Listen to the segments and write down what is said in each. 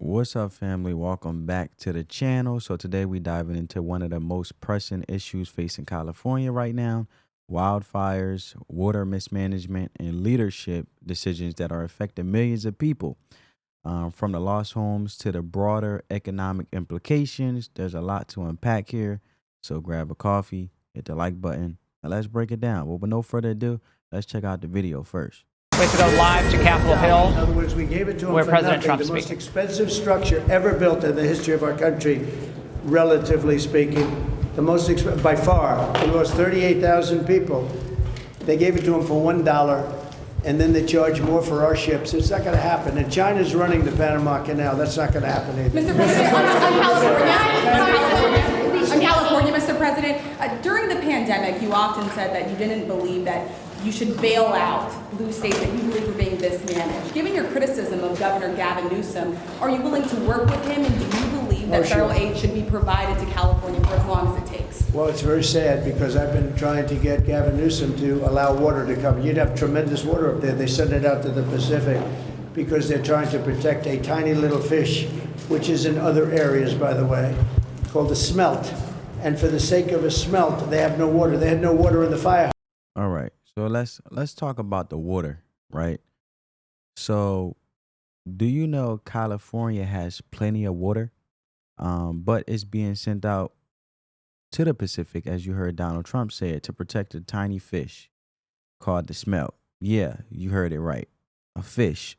What's up, family? Welcome back to the channel. So today we diving into one of the most pressing issues facing California right now: wildfires, water mismanagement, and leadership decisions that are affecting millions of people. From the lost homes to the broader economic implications, there's a lot to unpack here. So grab a coffee, hit the like button, and let's break it down. Well, with no further ado, let's check out the video first. We have to go live to Capitol Hill. In other words, we gave it to him where for President nothing. Trump's The most speaking. expensive structure ever built in the history of our country, relatively speaking. The most by far. We lost 38,000 people. They gave it to him for $1, and then they charge more for our ships. It's not going to happen. And China's running the Panama Canal. That's not going to happen either. Mr. President, on California, Mr. President, during the pandemic, you often said that you didn't believe that you should bail out blue states that you believe were being mismanaged. Given your criticism of Governor Gavin Newsom, are you willing to work with him, and do you believe that federal aid should be provided to California for as long as it takes? Well, it's very sad because I've been trying to get Gavin Newsom to allow water to come. You'd have tremendous water up there. They send it out to the Pacific because they're trying to protect a tiny little fish, which is in other areas, by the way, called a smelt. And for the sake of a smelt, they have no water. They had no water in the fire. All right. So let's talk about the water, right? So do you know California has plenty of water, but it's being sent out to the Pacific, as you heard Donald Trump say it, to protect a tiny fish called the smelt. Yeah, you heard it right. A fish.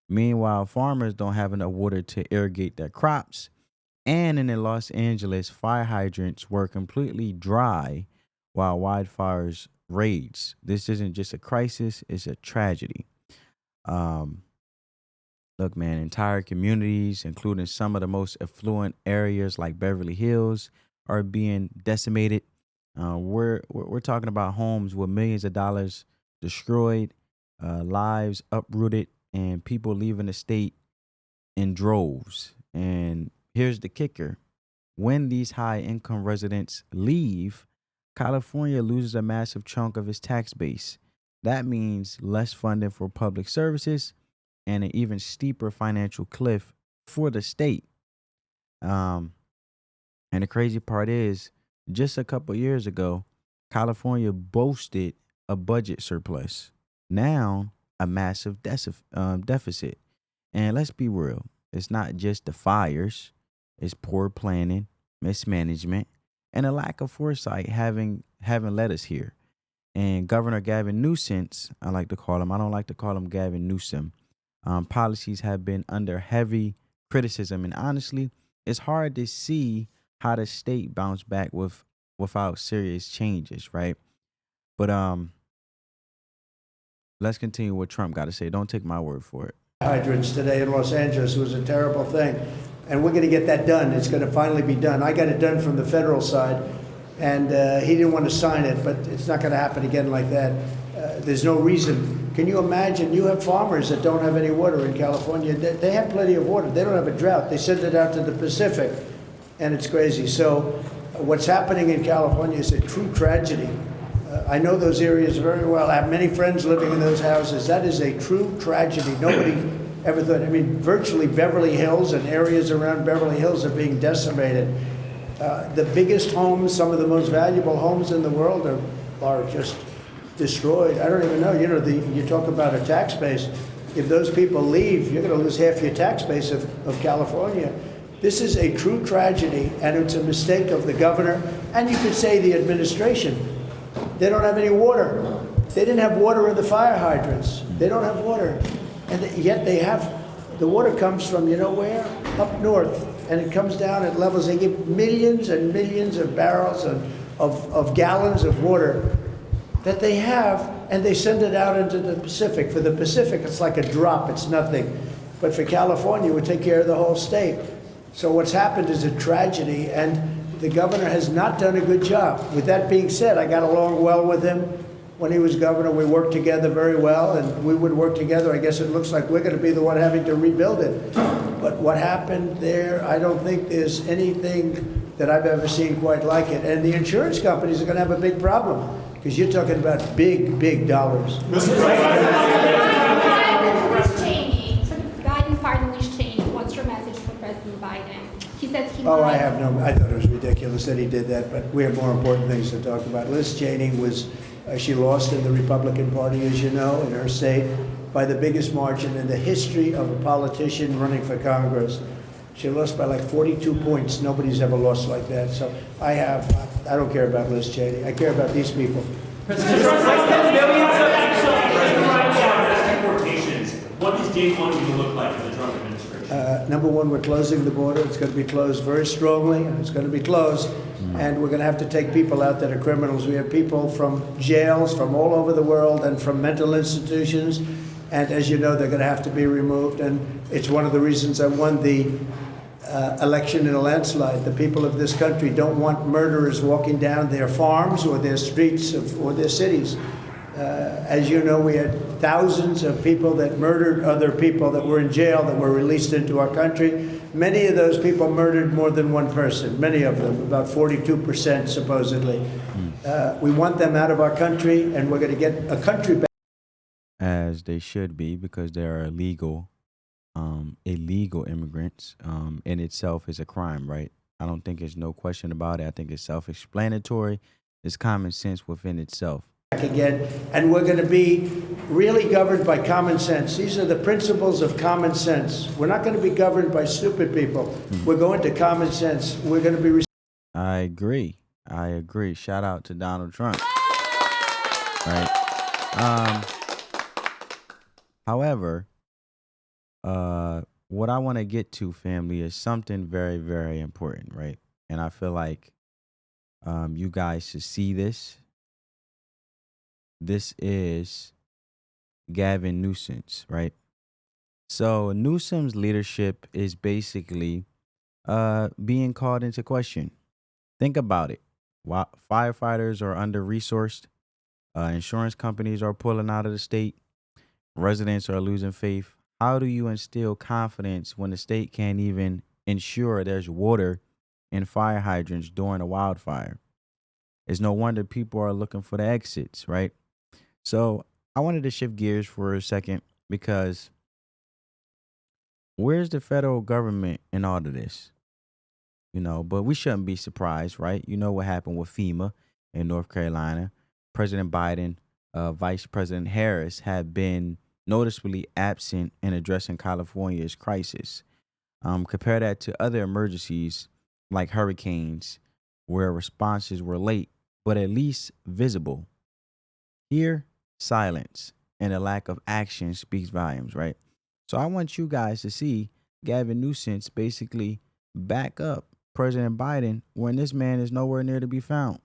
Meanwhile, farmers don't have enough water to irrigate their crops. And in Los Angeles, fire hydrants were completely dry while wildfires raged. This isn't just a crisis, it's a tragedy. Look, man, entire communities, including some of the most affluent areas like Beverly Hills, are being decimated. We're talking about homes with millions of dollars destroyed, lives uprooted, and people leaving the state in droves. And here's the kicker: when these high-income residents leave, California loses a massive chunk of its tax base. That means less funding for public services and an even steeper financial cliff for the state. And the crazy part is, just a couple years ago, California boasted a budget surplus. Now, a massive deficit. And let's be real, it's not just the fires, it's poor planning, mismanagement, and a lack of foresight having led us here. And Governor Gavin Newsom, I like to call him, I don't like to call him Gavin Newsom, policies have been under heavy criticism. And honestly, it's hard to see how the state bounced back without serious changes, right? But let's continue what Trump got to say. Don't take my word for it. Hydrants today in Los Angeles was a terrible thing. And we're going to get that done. It's going to finally be done. I got it done from the federal side, and he didn't want to sign it, but it's not going to happen again like that. There's no reason. Can you imagine? You have farmers that don't have any water in California. They have plenty of water. They don't have a drought. They send it out to the Pacific, and it's crazy. So what's happening in California is a true tragedy. I know those areas very well. I have many friends living in those houses. That is a true tragedy. Nobody ever thought. I mean, virtually Beverly Hills and areas around Beverly Hills are being decimated. The biggest homes, some of the most valuable homes in the world are just destroyed. I don't even know. You know, you talk about a tax base. If those people leave, you're going to lose half your tax base of California. This is a true tragedy, and it's a mistake of the governor, and you could say the administration. They don't have any water. They didn't have water in the fire hydrants. They don't have water. And yet they have, the water comes from, you know where? Up north. And it comes down at levels, they give millions and millions of barrels of gallons of water that they have, and they send it out into the Pacific. For the Pacific, it's like a drop, it's nothing. But for California, it would take care of the whole state. So what's happened is a tragedy, and the governor has not done a good job. With that being said, I got along well with him. When he was governor, we worked together very well, and we would work together. I guess it looks like we're going to be the one having to rebuild it. But what happened there, I don't think there's anything that I've ever seen quite like it. And the insurance companies are going to have a big problem, because you're talking about big, big dollars. Changing. So the guidance finally changed. What's your message through Biden. He says he Oh, might. I thought it was ridiculous that he did that, but we have more important things to talk about. Liz Cheney she lost in the Republican Party, as you know, in her state, by the biggest margin in the history of a politician running for Congress. She lost by like 42 points. Nobody's ever lost like that. So I don't care about Liz Cheney. I care about these people. President Trump, millions of deportations. What does day one going to look like for the Trump administration? Number one, we're closing the border. It's going to be closed very strongly, and it's going to be closed. And we're going to have to take people out that are criminals. We have people from jails from all over the world and from mental institutions. And as you know, they're going to have to be removed. And it's one of the reasons I won the election in a landslide. The people of this country don't want murderers walking down their farms or their streets or their cities. As you know, we had thousands of people that murdered other people that were in jail that were released into our country. Many of those people murdered more than one person, many of them, about 42% supposedly. We want them out of our country, and we're going to get a country back. As they should be, because they are illegal immigrants. In itself is a crime, right? I don't think there's no question about it. I think it's self-explanatory. It's common sense within itself. Again, and we're going to be really governed by common sense. These are the principles of common sense. We're not going to be governed by stupid people. We're going to common sense. We're going to be. I agree. Shout out to Donald Trump. Right. However, what I want to get to, family, is something very, very important, right? And I feel like you guys should see this. This is Gavin Newsom's, right? So Newsom's leadership is basically being called into question. Think about it. While firefighters are under-resourced, insurance companies are pulling out of the state, residents are losing faith. How do you instill confidence when the state can't even ensure there's water in fire hydrants during a wildfire? It's no wonder people are looking for the exits, right? So I wanted to shift gears for a second, because where's the federal government in all of this? But we shouldn't be surprised, right? You know what happened with FEMA in North Carolina. President Biden, Vice President Harris have been noticeably absent in addressing California's crisis. Compare that to other emergencies like hurricanes, where responses were late, but at least visible. Here, silence and a lack of action speaks volumes, right? So I want you guys to see Gavin Newsom basically back up President Biden when this man is nowhere near to be found.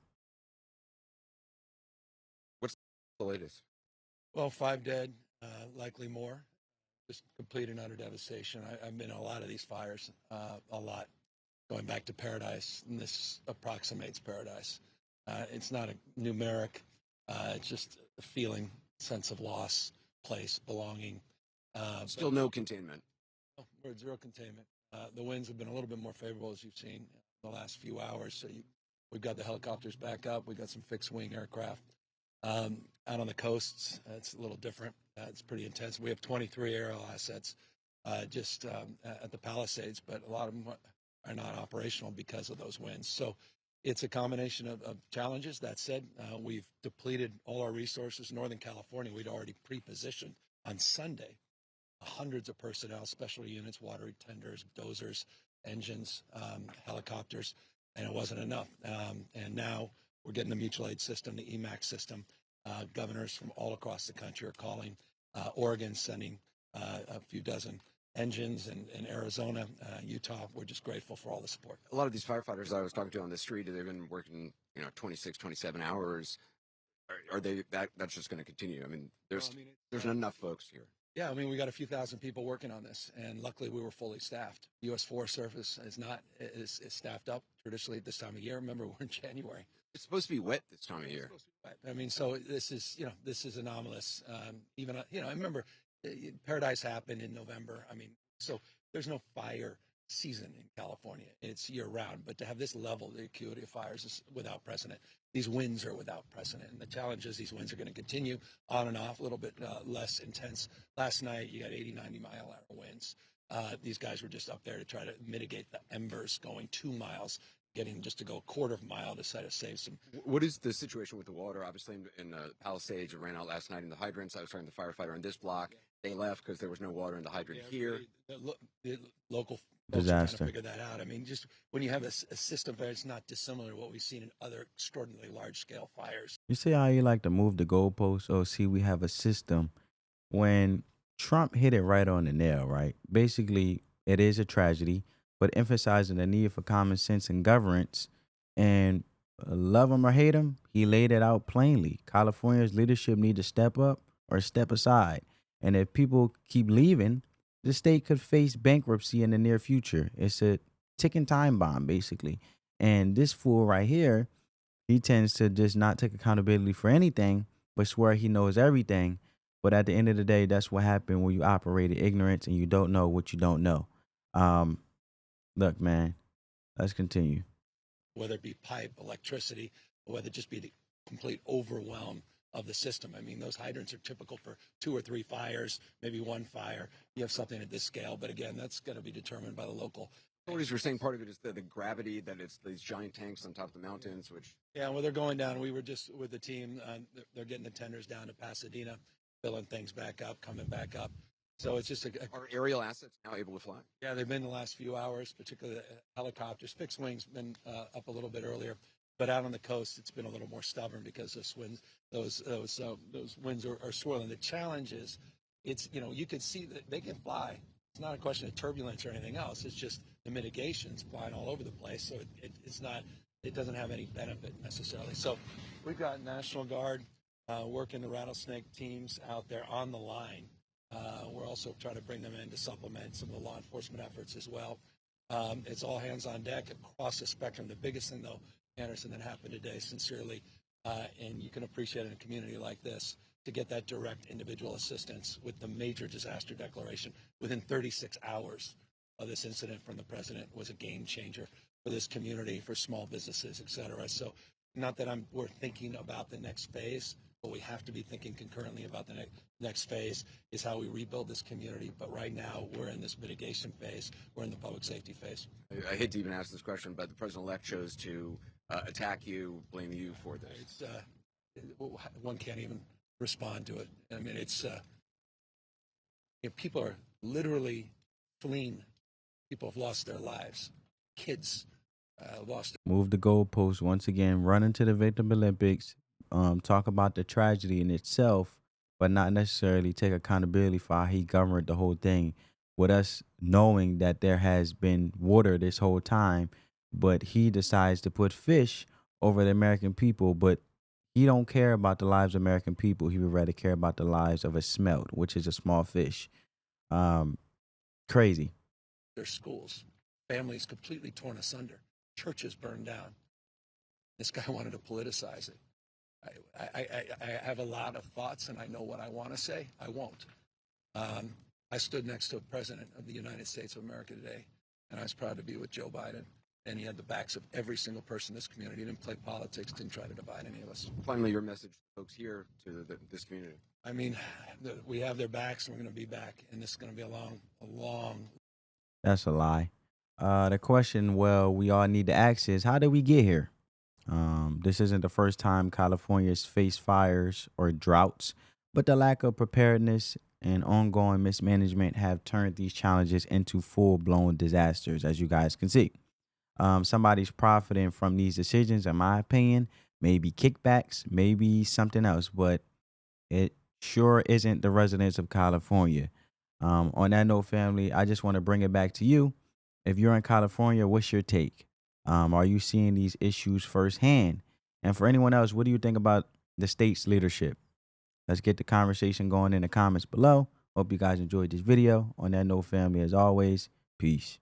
What's the latest? Well, 5 dead, likely more. Just complete and utter devastation. I've been in a lot of these fires, a lot, going back to Paradise, and this approximates Paradise. It's not a numeric, it's just a feeling, sense of loss, place, belonging. Still no containment. We're at zero containment. The winds have been a little bit more favorable, as you've seen in the last few hours. So we've got the helicopters back up. We've got some fixed-wing aircraft. Out on the coasts, it's a little different. It's pretty intense. We have 23 aerial assets just at the Palisades, but a lot of them are not operational because of those winds. So it's a combination of challenges. That said, we've depleted all our resources. Northern California, we'd already pre-positioned on Sunday hundreds of personnel, special units, water tenders, dozers, engines, helicopters, and it wasn't enough. And now we're getting the mutual aid system, the EMAC system. Governors from all across the country are calling. Oregon sending a few dozen engines, and in Arizona, Utah. We're just grateful for all the support. A lot of these firefighters I was talking to on the street, they've been working, 26, 27 hours. Are they that's just going to continue? I mean, there's not enough folks here. Yeah, I mean, we got a few thousand people working on this, and luckily we were fully staffed. U.S. Forest Service is staffed up traditionally at this time of year. Remember, we're in January. It's supposed to be wet this time of year. I mean, so this is anomalous. I remember Paradise happened in November. I mean, so there's no fire season in California. It's year round, but to have this level, the acuity of fires is without precedent. These winds are without precedent, and the challenge is these winds are going to continue on and off, a little bit less intense. Last night, you got 80, 90 mile-an-hour winds. These guys were just up there to try to mitigate the embers going 2 miles, getting just to go a quarter of a mile to try to save some. What is the situation with the water? Obviously, in Palisades, it ran out last night in the hydrants. I was talking to the firefighter in this block. They left because there was no water in the hydrant here. The local folks are Disaster. trying to figure that out. I mean, just when you have a system where it's not dissimilar to what we've seen in other extraordinarily large-scale fires. You see how you like to move the goalposts? Oh, see, we have a system. When Trump hit it right on the nail, right? Basically, it is a tragedy, but emphasizing the need for common sense and governance. And love him or hate him, he laid it out plainly. California's leadership need to step up or step aside. And if people keep leaving, the state could face bankruptcy in the near future. It's a ticking time bomb, basically. And this fool right here, he tends to just not take accountability for anything, but swear he knows everything. But at the end of the day, that's what happened when you operate in ignorance and you don't know what you don't know. Look, man, let's continue. Whether it be pipe, electricity, or whether it just be the complete overwhelm of the system. I mean, those hydrants are typical for 2 or 3 fires, maybe 1 fire. You have something at this scale, but again, that's going to be determined by the local. Authorities were saying part of it is the gravity, that it's these giant tanks on top of the mountains, which... Yeah, well, they're going down. We were just with the team. They're getting the tenders down to Pasadena, filling things back up, coming back up. So it's just Are aerial assets now able to fly? Yeah, they've been the last few hours, particularly helicopters. Fixed wings been up a little bit earlier, but out on the coast, it's been a little more stubborn because those winds, those winds are swirling. The challenge is, it's, you know, you can see that they can fly. It's not a question of turbulence or anything else. It's just the mitigation's flying all over the place, so it's not. It doesn't have any benefit necessarily. So we've got National Guard working the rattlesnake teams out there on the line. We're also trying to bring them in to supplement some of the law enforcement efforts as well. It's all hands on deck across the spectrum. The biggest thing, though, Anderson, that happened today, sincerely, and you can appreciate in a community like this, to get that direct individual assistance with the major disaster declaration within 36 hours of this incident from the president was a game changer for this community, for small businesses, et cetera. So not that we're thinking about the next phase, but we have to be thinking concurrently about the next phase is how we rebuild this community. But right now, we're in this mitigation phase. We're in the public safety phase. I hate to even ask this question, but the president-elect chose to attack you, blame you for this. One can't even respond to it. I mean, people are literally fleeing. People have lost their lives. Kids lost. Move the goalpost once again. Run into the Victim Olympics. Talk about the tragedy in itself, but not necessarily take accountability for how he governed the whole thing. With us knowing that there has been water this whole time, but he decides to put fish over the American people. But he don't care about the lives of American people. He would rather care about the lives of a smelt, which is a small fish. Crazy. Their schools, families completely torn asunder, churches burned down. This guy wanted to politicize it. I have a lot of thoughts, and I know what I want to say. I won't. I stood next to a president of the United States of America today, and I was proud to be with Joe Biden. And he had the backs of every single person in this community. He didn't play politics, didn't try to divide any of us. Finally, your message to folks here, to this community. I mean, we have their backs, and we're going to be back. And this is going to be a long. That's a lie. The question, well, we all need to ask is, how did we get here? This isn't the first time California's faced fires or droughts, but the lack of preparedness and ongoing mismanagement have turned these challenges into full-blown disasters, as you guys can see. Somebody's profiting from these decisions, in my opinion, maybe kickbacks, maybe something else, but it sure isn't the residents of California. On that note, family, I just want to bring it back to you. If you're in California, what's your take? Are you seeing these issues firsthand? And for anyone else, what do you think about the state's leadership? Let's get the conversation going in the comments below. Hope you guys enjoyed this video. On that note, family, as always, peace.